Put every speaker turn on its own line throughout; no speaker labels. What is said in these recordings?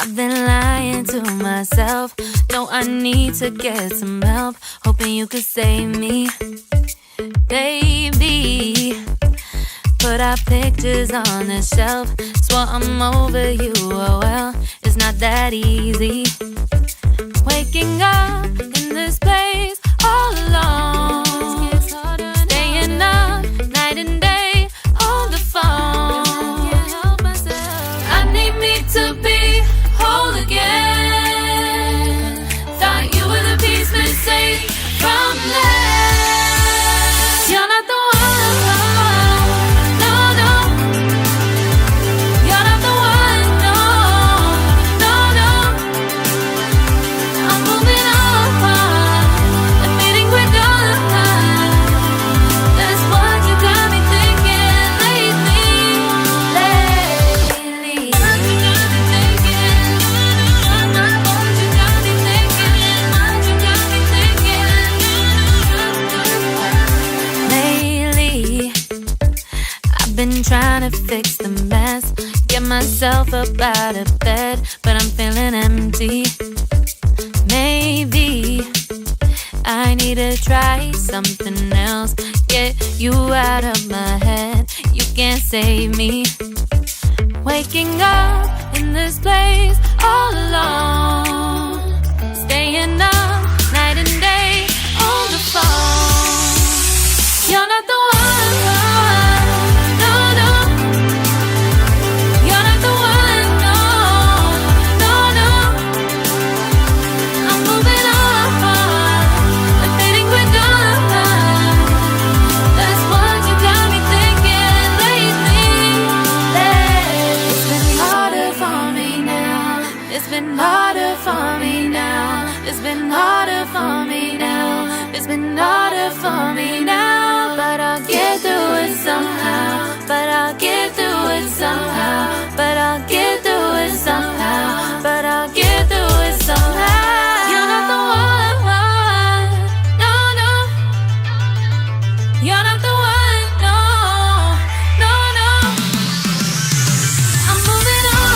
I've been lying to myself. No, I need to get some help. Hoping you could save me, baby. Put our pictures on the shelf. Swore I'm over you, oh well, it's not that easy. Waking up in this place all alone, staying up night and day on the phone. I need me to be whole again. Thought you were the piece missing from last. You're not the one. Been trying to fix the mess, get myself up out of bed, but I'm feeling empty. Maybe I need to try something else. Get you out of my head, you can't save me. Waking up in this place all alone, staying up night and day on the phone. You're not the one. It's been harder for me now. It's been harder for me now. It's been harder for me now. But I'll get through it somehow. But I'll get through it somehow. But I'll get through it somehow. But I'll get through it somehow. You're not the one. No, no. You're not the one. No, no, no. I'm moving on.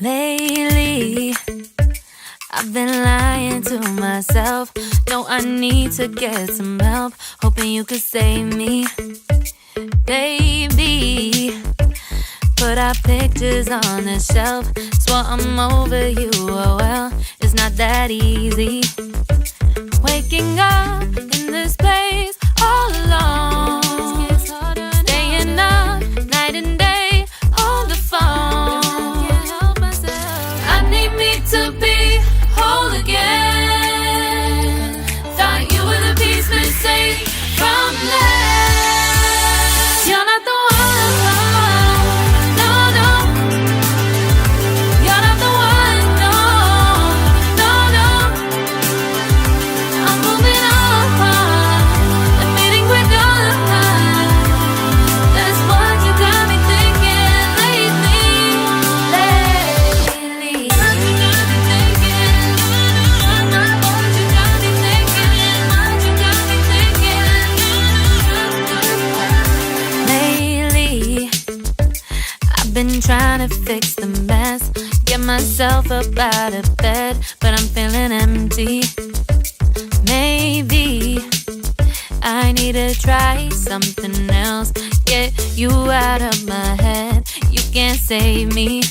Lately, I've been lying to myself. No, I need to get some help. Hoping you could save me, baby. Put our pictures on the shelf. Swore I'm over you, oh well, it's not that easy. Waking up in this place all alone, staying up night and day on the phone. To be whole again. Thought you were the piece missing from last. You're not the one. No, no. You're not the one. No, no, no. I'm moving on. Admitting we're done. That's what you got me thinking lately. Been trying to fix the mess, get myself up out of bed, but I'm feeling empty. Maybe I need to try something else. Get you out of my head, you can't save me.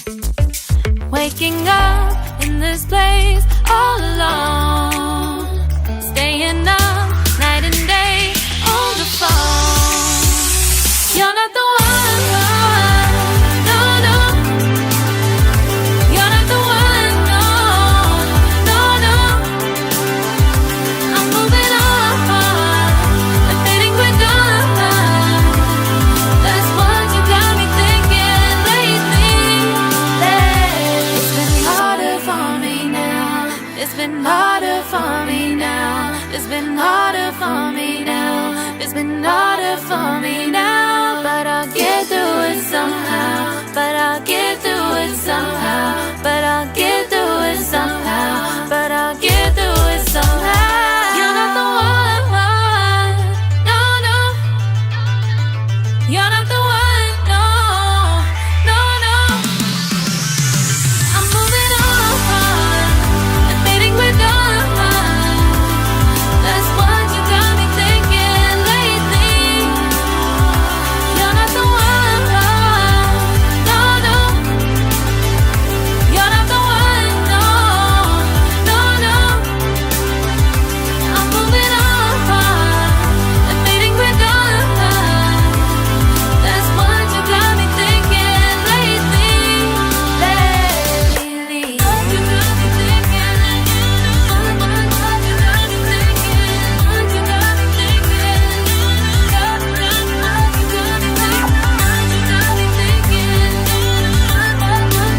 Waking up in this place all alone. Staying up night and day on the phone. You're not the one, no, no. You're not the one, no, no, no. I'm moving on and fading quick on. That's what you got me thinking lately. It's been harder for me now. It's been harder for me now. It's been harder for me now. It's been harder for me now. But I'll get through it somehow. But I'll get through it somehow. But I'll get through it somehow. But I'll get through it somehow. You're not the one, no, no. You're not the one, no, no, no. I'm moving on and fading with on. That's what you got me thinking lately. You're not the one, no, no. You're not the one, no, no, no. I'm moving on and fading with on. That's what you got me thinking lately. What you got me thinking? What you got me thinking? What you got me thinking? What you got me thinking? What you got me thinking? What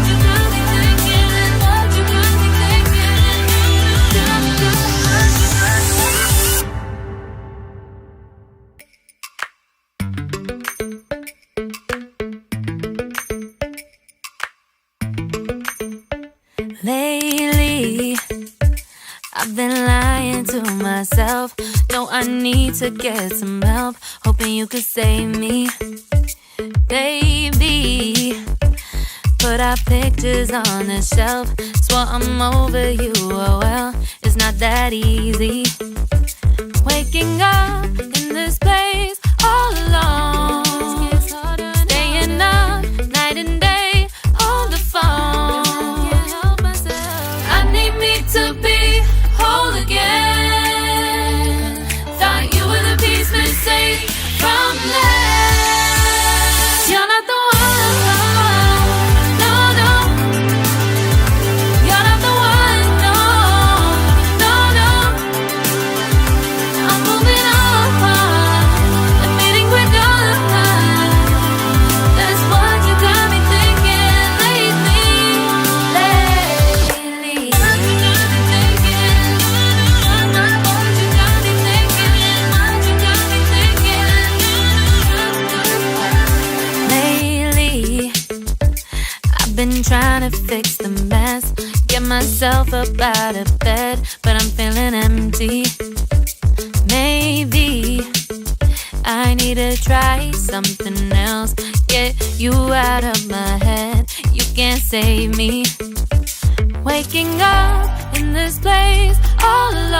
you got me thinking? What you got me thinking? Lately, I've been lying to myself. No, I need to get some help. Hoping you could save me, baby. Put our pictures on the shelf. Swore I'm over you, oh well, it's not that easy. Waking up in this place all alone. Staying up night and day on the phone. I need me to be whole again. Thought you were the piece missing from last. You're not the one, no, no. You're not the one, no, no, no. I'm moving on and fading quick on. That's what you got me thinking lately. What you got me thinking? What you got me thinking? What you got me thinking? Lately, I've been trying to fix the mess, get myself up out of bed, but I'm feeling empty. Maybe I need to try something else. Get you out of my head. You can't save me. Waking up in this place all alone.